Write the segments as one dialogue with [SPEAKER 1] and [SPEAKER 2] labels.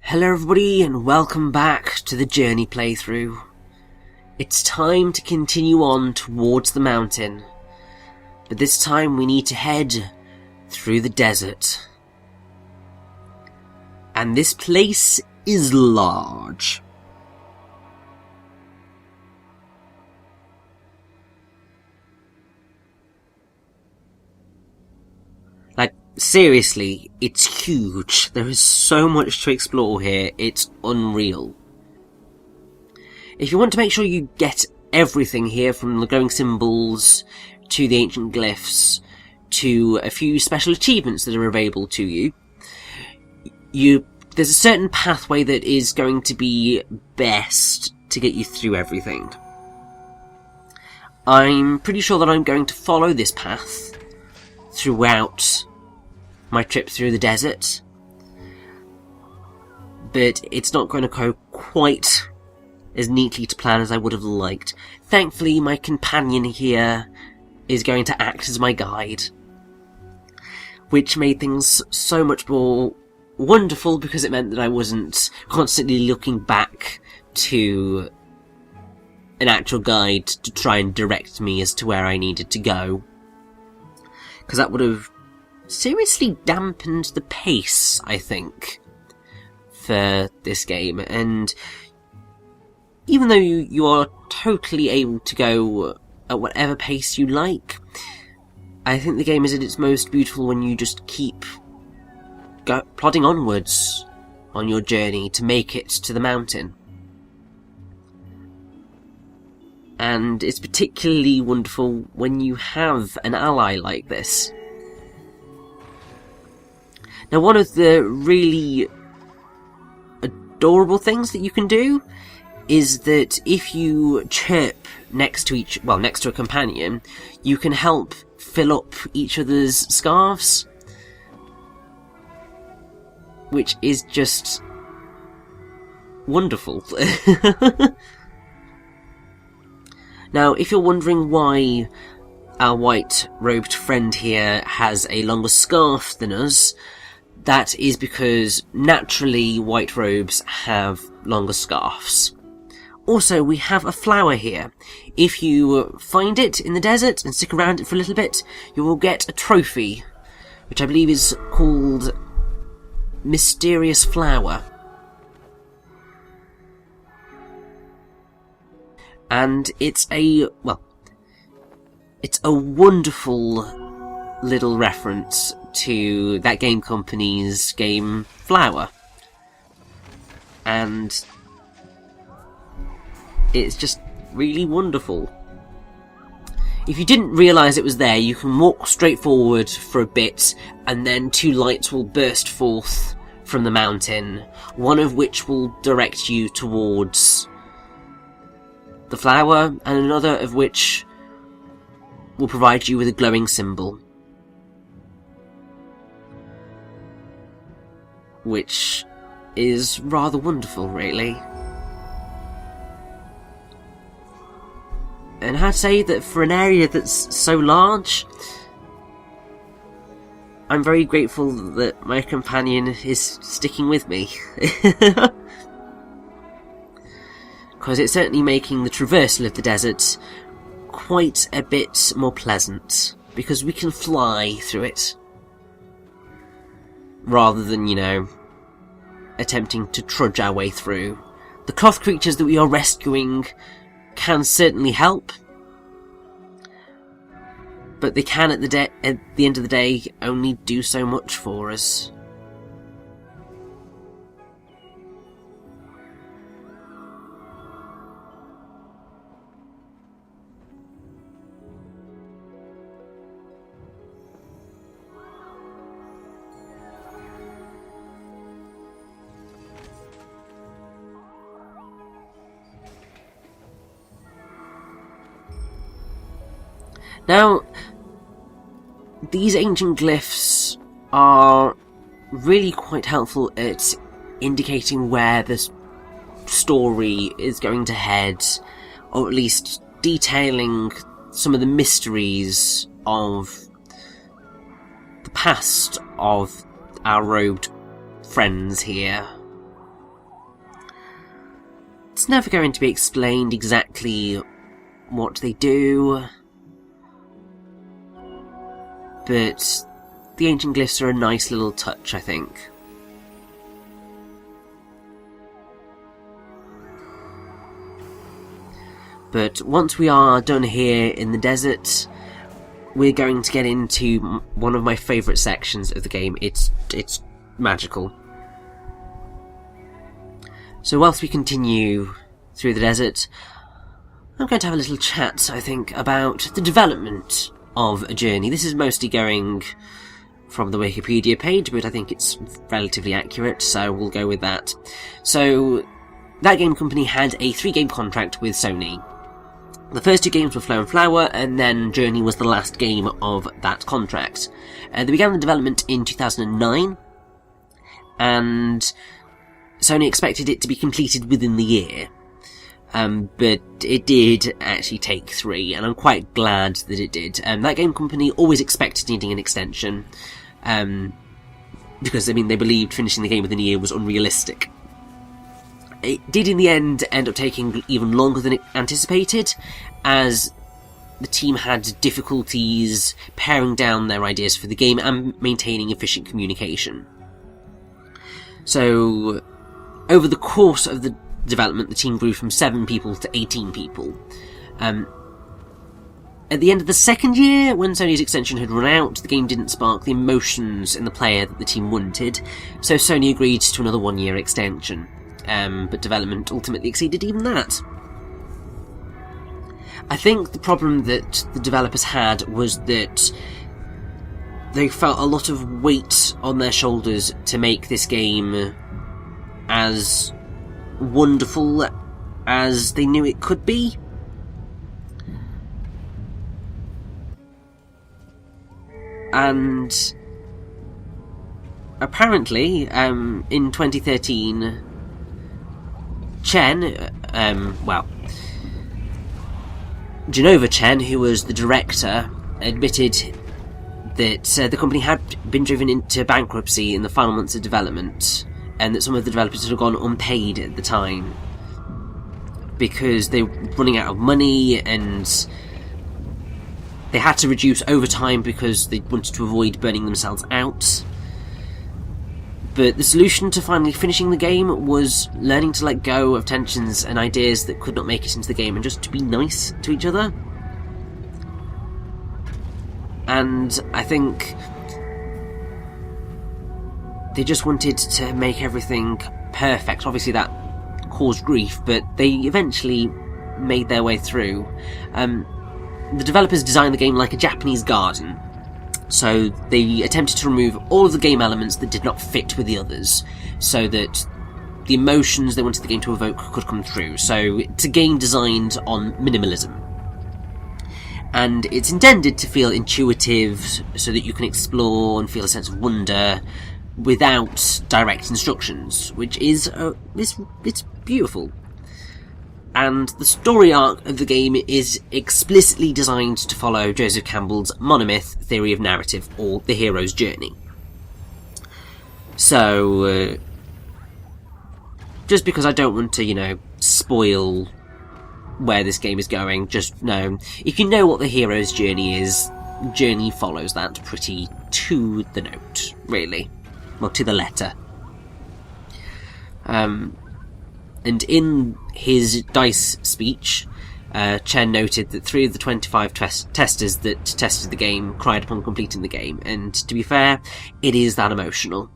[SPEAKER 1] Hello everybody and welcome back to the journey playthrough. It's time to continue on towards the mountain, but this time we need to head through the desert. And this place is large. Seriously, it's huge. There is so much to explore here, it's unreal. If you want to make sure you get everything here, from the glowing symbols to the ancient glyphs to a few special achievements that are available to you, there's a certain pathway that is going to be best to get you through everything. I'm pretty sure that I'm going to follow this path throughout my trip through the desert, but it's not going to go quite as neatly to plan as I would have liked. Thankfully, my companion here is going to act as my guide, which made things so much more wonderful because it meant that I wasn't constantly looking back to an actual guide to try and direct me as to where I needed to go, because that would have seriously dampened the pace, I think, for this game. And even though you are totally able to go at whatever pace you like, I think the game is at its most beautiful when you just keep plodding onwards on your journey to make it to the mountain. And it's particularly wonderful when you have an ally like this. Now, one of the really adorable things that you can do is that if you chirp next to a companion, you can help fill up each other's scarves, which is just wonderful. Now, if you're wondering why our white-robed friend here has a longer scarf than us, that is because, naturally, white robes have longer scarves. Also, we have a flower here. If you find it in the desert and stick around it for a little bit, you will get a trophy, which I believe is called Mysterious Flower. And it's a wonderful little reference to That Game Company's game Flower, and it's just really wonderful. If you didn't realise it was there, you can walk straight forward for a bit and then two lights will burst forth from the mountain, one of which will direct you towards the flower and another of which will provide you with a glowing symbol, which is rather wonderful, really. And I have to say that for an area that's so large, I'm very grateful that my companion is sticking with me. Because it's certainly making the traversal of the desert quite a bit more pleasant, because we can fly through it, rather than, attempting to trudge our way through. The cloth creatures that we are rescuing can certainly help, but they can at the end of the day only do so much for us. Now, these ancient glyphs are really quite helpful at indicating where the story is going to head, or at least detailing some of the mysteries of the past of our robed friends here. it's never going to be explained exactly what they do, but the ancient glyphs are a nice little touch, I think. But once we are done here in the desert, we're going to get into one of my favourite sections of the game. It's magical. So whilst we continue through the desert, I'm going to have a little chat, I think, about the development of a journey. This is mostly going from the Wikipedia page, but I think it's relatively accurate, so we'll go with that. So, That Game Company had a 3-game contract with Sony. The first 2 games were Flow and Flower, and then Journey was the last game of that contract. They began the development in 2009, and Sony expected it to be completed within the year. But it did actually take 3, and I'm quite glad that it did. That Game Company always expected needing an extension, because, I mean, they believed finishing the game within a year was unrealistic. It did in the end up taking even longer than it anticipated, as the team had difficulties paring down their ideas for the game and maintaining efficient communication. So, over the course of the development, the team grew from 7 people to 18 people. At the end of the second year, when Sony's extension had run out, the game didn't spark the emotions in the player that the team wanted, so Sony agreed to another 1-year extension. But development ultimately exceeded even that. I think the problem that the developers had was that they felt a lot of weight on their shoulders to make this game as wonderful as they knew it could be. And apparently, in 2013, Jenova Chen, who was the director, admitted that the company had been driven into bankruptcy in the final months of development, and that some of the developers had gone unpaid at the time because they were running out of money, and they had to reduce overtime because they wanted to avoid burning themselves out. But the solution to finally finishing the game was learning to let go of tensions and ideas that could not make it into the game, and just to be nice to each other. And I think they just wanted to make everything perfect. Obviously that caused grief, but they eventually made their way through. The developers designed the game like a Japanese garden. So they attempted to remove all of the game elements that did not fit with the others, so that the emotions they wanted the game to evoke could come through. So it's a game designed on minimalism. And it's intended to feel intuitive, so that you can explore and feel a sense of wonder without direct instructions, which is it's beautiful. And the story arc of the game is explicitly designed to follow Joseph Campbell's monomyth theory of narrative, or the hero's journey. So, just because I don't want to, spoil where this game is going, just know, if you know what the hero's journey is, Journey follows that pretty to the note, really. Well, to the letter. And in his DICE speech, Chen noted that 3 of the 25 testers that tested the game cried upon completing the game, and to be fair, it is that emotional.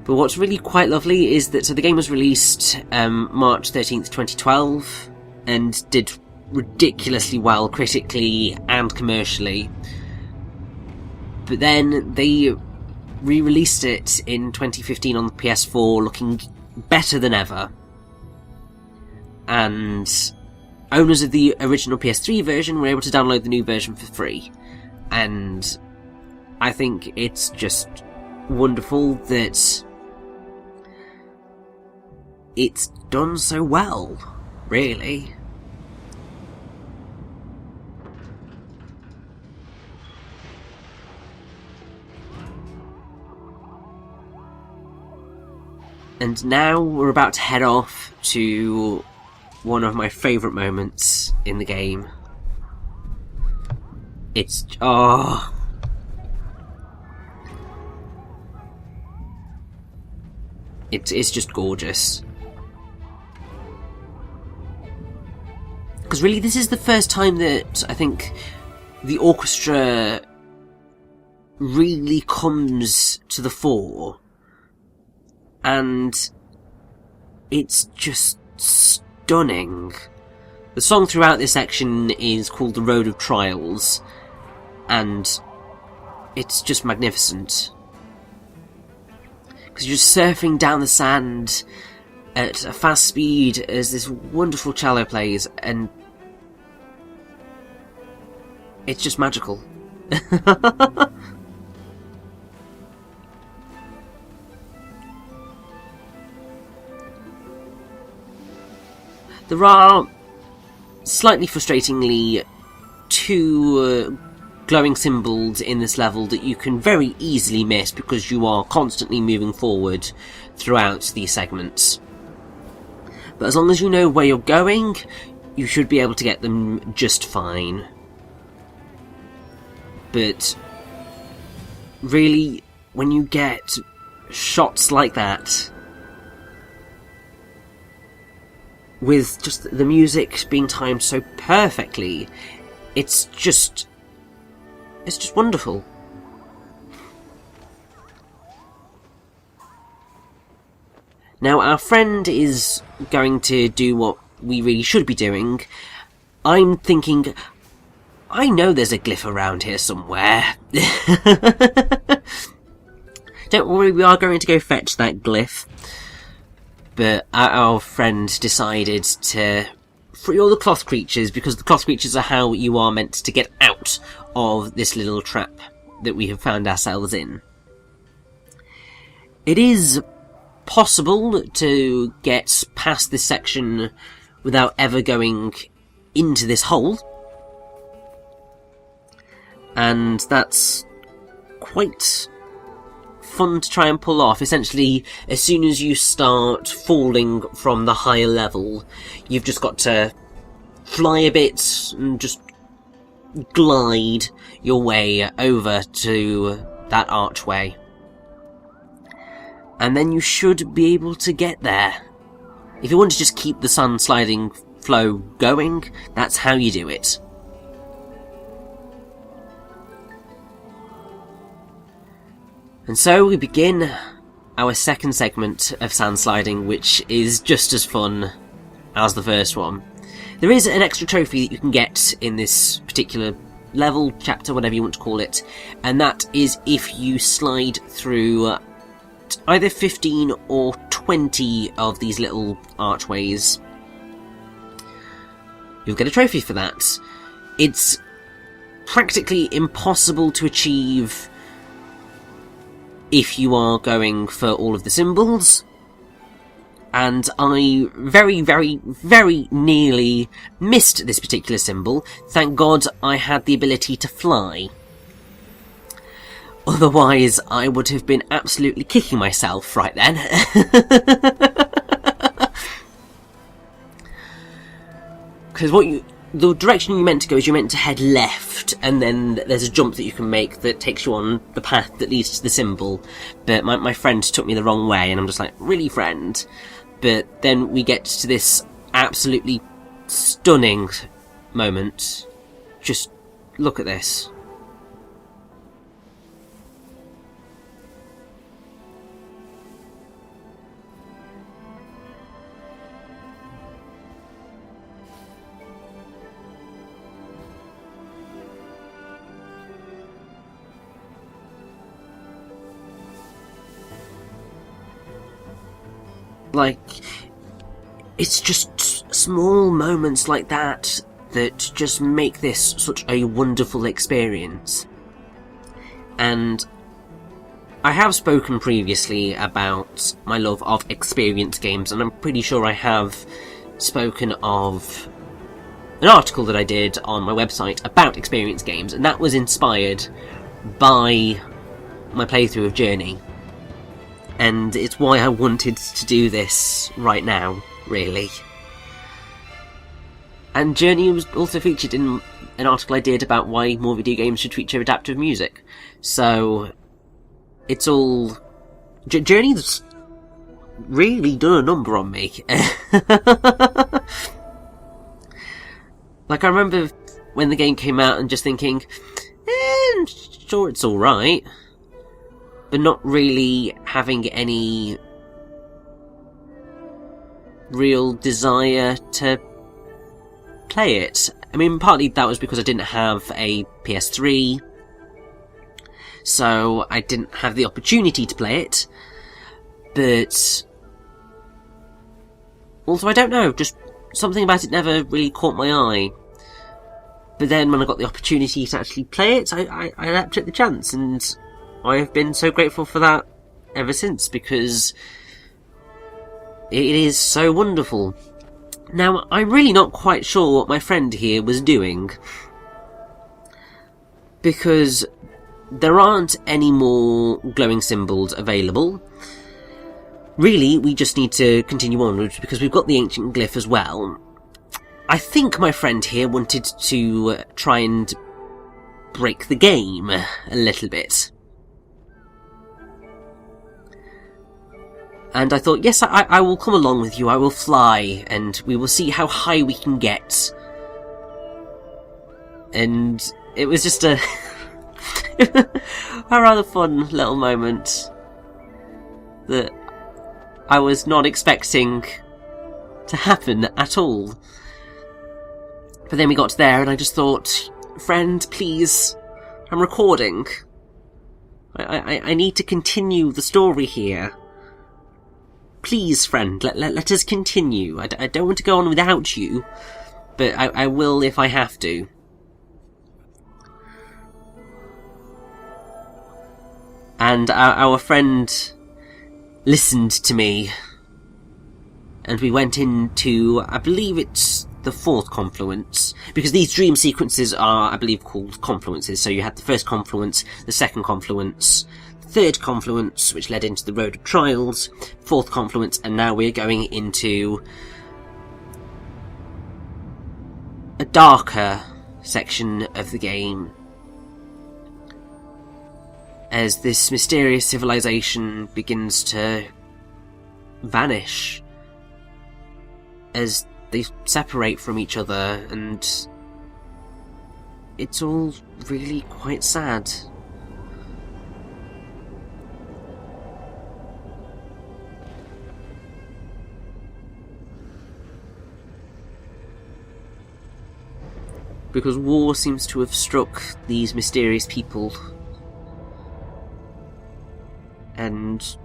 [SPEAKER 1] But what's really quite lovely is that the game was released March 13th, 2012, and did ridiculously well critically and commercially. But then they re-released it in 2015 on the PS4, looking better than ever. And owners of the original PS3 version were able to download the new version for free. And I think it's just wonderful that it's done so well, really. And now we're about to head off to one of my favourite moments in the game. It's... oh... It's just gorgeous. Because really, this is the first time that I think the orchestra really comes to the fore. And it's just stunning. The song throughout this section is called The Road of Trials, and it's just magnificent. Because you're just surfing down the sand at a fast speed as this wonderful cello plays, and it's just magical. There are, slightly frustratingly, two glowing symbols in this level that you can very easily miss because you are constantly moving forward throughout these segments. But as long as you know where you're going, you should be able to get them just fine. But really, when you get shots like that, with just the music being timed so perfectly, it's just wonderful. Now, our friend is going to do what we really should be doing. I'm thinking, I know there's a glyph around here somewhere. Don't worry, we are going to go fetch that glyph. But our friend decided to free all the cloth creatures, because the cloth creatures are how you are meant to get out of this little trap that we have found ourselves in. It is possible to get past this section without ever going into this hole, and that's quite fun to try and pull off. Essentially, as soon as you start falling from the higher level, you've just got to fly a bit and just glide your way over to that archway. And then you should be able to get there. If you want to just keep the sun sliding flow going, that's how you do it. And so we begin our second segment of sand sliding, which is just as fun as the first one. There is an extra trophy that you can get in this particular level, chapter, whatever you want to call it, and that is if you slide through either 15 or 20 of these little archways. You'll get a trophy for that. It's practically impossible to achieve if you are going for all of the symbols, and I very, very, very nearly missed this particular symbol. Thank God I had the ability to fly. Otherwise, I would have been absolutely kicking myself right then. Because the direction you're meant to go is you're meant to head left, and then there's a jump that you can make that takes you on the path that leads to the symbol. But my friend took me the wrong way, and I'm just like, really, friend? But then we get to this absolutely stunning moment. Just look at this. Like, it's just small moments like that that just make this such a wonderful experience. And I have spoken previously about my love of experience games, and I'm pretty sure I have spoken of an article that I did on my website about experience games, and that was inspired by my playthrough of Journey. and it's why I wanted to do this right now, really. And Journey was also featured in an article I did about why more video games should feature adaptive music. So, it's all... Journey's really done a number on me. Like, I remember when the game came out and just thinking, sure, it's alright, but not really having any real desire to play it. I mean, partly that was because I didn't have a PS3, so I didn't have the opportunity to play it, but also, I don't know, just something about it never really caught my eye. But then when I got the opportunity to actually play it, I leapt at the chance, and I have been so grateful for that ever since, because it is so wonderful. Now, I'm really not quite sure what my friend here was doing, because there aren't any more glowing symbols available. Really, we just need to continue onwards, because we've got the ancient glyph as well. I think my friend here wanted to try and break the game a little bit. And I thought, yes, I will come along with you, I will fly, and we will see how high we can get. And it was just a rather fun little moment that I was not expecting to happen at all. But then we got there and I just thought, friend, please, I'm recording. I need to continue the story here. Please, friend, let us continue. I don't want to go on without you, but I will if I have to. And our friend listened to me, and we went into, I believe it's the fourth confluence, because these dream sequences are, I believe, called confluences. So you had the first confluence, the second confluence, the third confluence, which led into the Road of Trials, fourth confluence, and now we're going into a darker section of the game, as this mysterious civilization begins to vanish, as they separate from each other, and it's all really quite sad. Because war seems to have struck these mysterious people and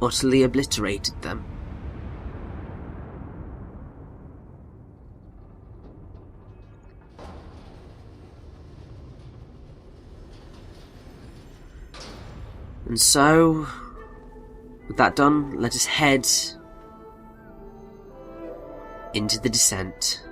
[SPEAKER 1] utterly obliterated them. And so, with that done, let us head into the descent.